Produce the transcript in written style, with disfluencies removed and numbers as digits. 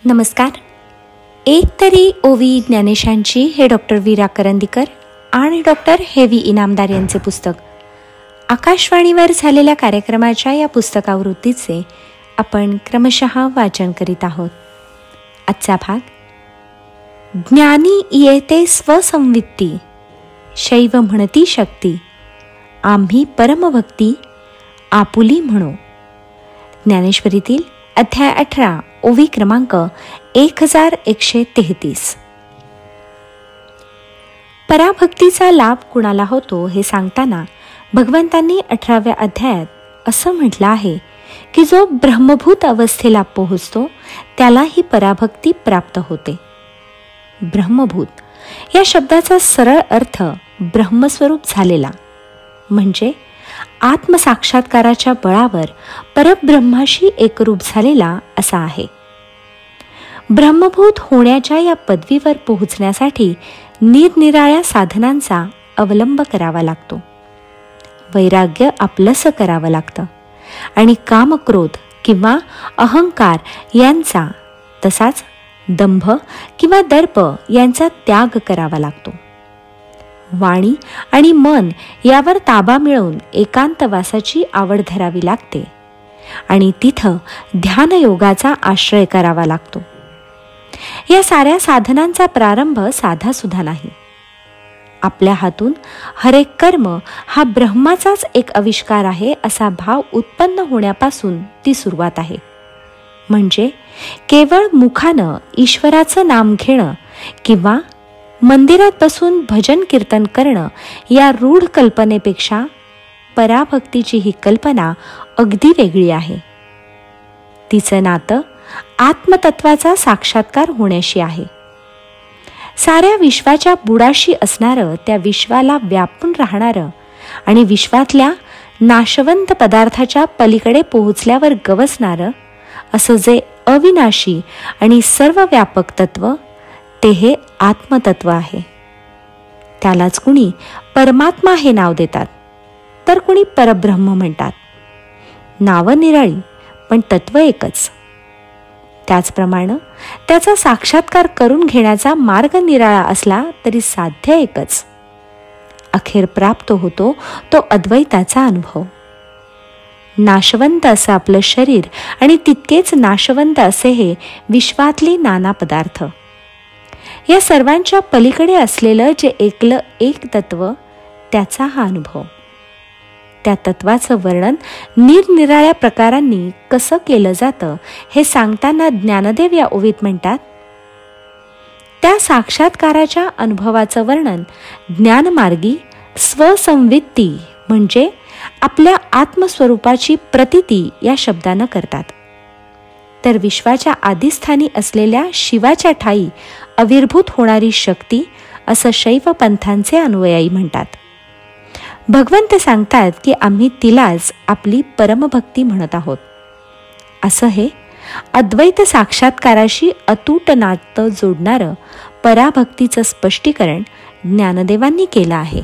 नमस्कार. एक तरी ओवी ज्ञानेशांची हे डॉक्टर वीरा करंदीकर आणि डॉक्टर हेवी इनामदार यांचे पुस्तक आकाशवाणीवर झालेल्या कार्यक्रमाच्या या पुस्तकावृत्तीचे आपण क्रमशः वाचन करीत आहोत. आजचा भाग, ज्ञानी येते स्वसंवित्ती, शैव म्हणती शक्ती, आम्ही परमभक्ती आपुली म्हणू. ज्ञानेश्वरीतील अध्याय 18, ओवी क्रमांक 1133. पराभक्तीचा लाभ कुणाला होतो हे सांगताना भगवंतांनी 18व्या अध्यायात असं म्हटलं आहे की जो ब्रह्मभूत अवस्थेला पोहोचतो त्याला ही पराभक्ती प्राप्त होते. ब्रह्मभूत या शब्दाचा सरळ अर्थ ब्रह्मस्वरूप झालेला म्हणजे आत्मसाक्षात्काराच्या बळावर परब्रह्माशी एकरूप झालेला असा आहे. ब्रह्मभूत होण्याच्या या पदवीवर पोहोचण्यासाठी निरनिराळ्या साधनांचा अवलंब करावा लागतो. वैराग्य आपलंसं करावं लागतं आणि कामक्रोध किंवा अहंकार यांचा तसाच दंभ किंवा दर्प यांचा त्याग करावा लागतो. वाणी आणि मन यावर ताबा मिळवून एकांतवासाची आवड धरावी लागते आणि तिथं ध्यानयोगाचा आश्रय करावा लागतो. या साऱ्या साधनांचा प्रारंभ साधा सुद्धा नाही. आपल्या हातून हरेक कर्म हा ब्रह्माचाच एक आविष्कार आहे असा भाव उत्पन्न होण्यापासून ती सुरुवात आहे. म्हणजे केवळ मुखानं ईश्वराचं नाम घेणं किंवा मंदिरात बसून भजन कीर्तन करणं या रूढ कल्पनेपेक्षा पराभक्तीची ही कल्पना अगदी वेगळी आहे. तिचं नातं आत्मतत्वाचा साक्षात्कार होण्याशी आहे. साऱ्या विश्वाच्या बुडाशी असणारं, त्या विश्वाला व्यापून राहणारं आणि विश्वातल्या नाशवंत पदार्थाच्या पलीकडे पोहोचल्यावर गवसणारं असं जे अविनाशी आणि सर्वव्यापक तत्व ते हे आत्मतत्व आहे. त्यालाच कुणी परमात्मा हे नाव देतात तर कुणी परब्रह्म म्हणतात. नावं निराळी पण तत्व एकच. त्याचप्रमाणे त्याचा साक्षात्कार करून घेण्याचा मार्ग निराळा असला तरी साध्य एकच. अखेर प्राप्त होतो तो अद्वैताचा अनुभव. नाशवंत असं आपलं शरीर आणि तितकेच नाशवंत असे हे विश्वातले नाना पदार्थ, या सर्वांच्या पलीकडे असलेलं जे एकलं एक तत्व, त्याचा हा अनुभव. त्या तत्वाचं वर्णन निरनिराळ्या प्रकारांनी कसं केलं जातं हे सांगताना ज्ञानदेव या ओवीत म्हणतात, त्या साक्षात्काराच्या अनुभवाचं वर्णन ज्ञानमार्गी स्वसंवित्ती म्हणजे आपल्या आत्मस्वरूपाची प्रतीती या शब्दानं करतात. तर विश्वाच्या आदिस्थानी असलेल्या शिवाच्या ठायी आविर्भूत होणारी शक्ती असं शैव पंथांचे अनुयायी म्हणतात. भगवंत सांगतात की आम्ही तिलाच आपली परमभक्ती म्हणत आहोत. असं हे अद्वैत साक्षात्काराशी अतूट नातं जोडणारं पराभक्तीचं स्पष्टीकरण ज्ञानदेवांनी केलं आहे.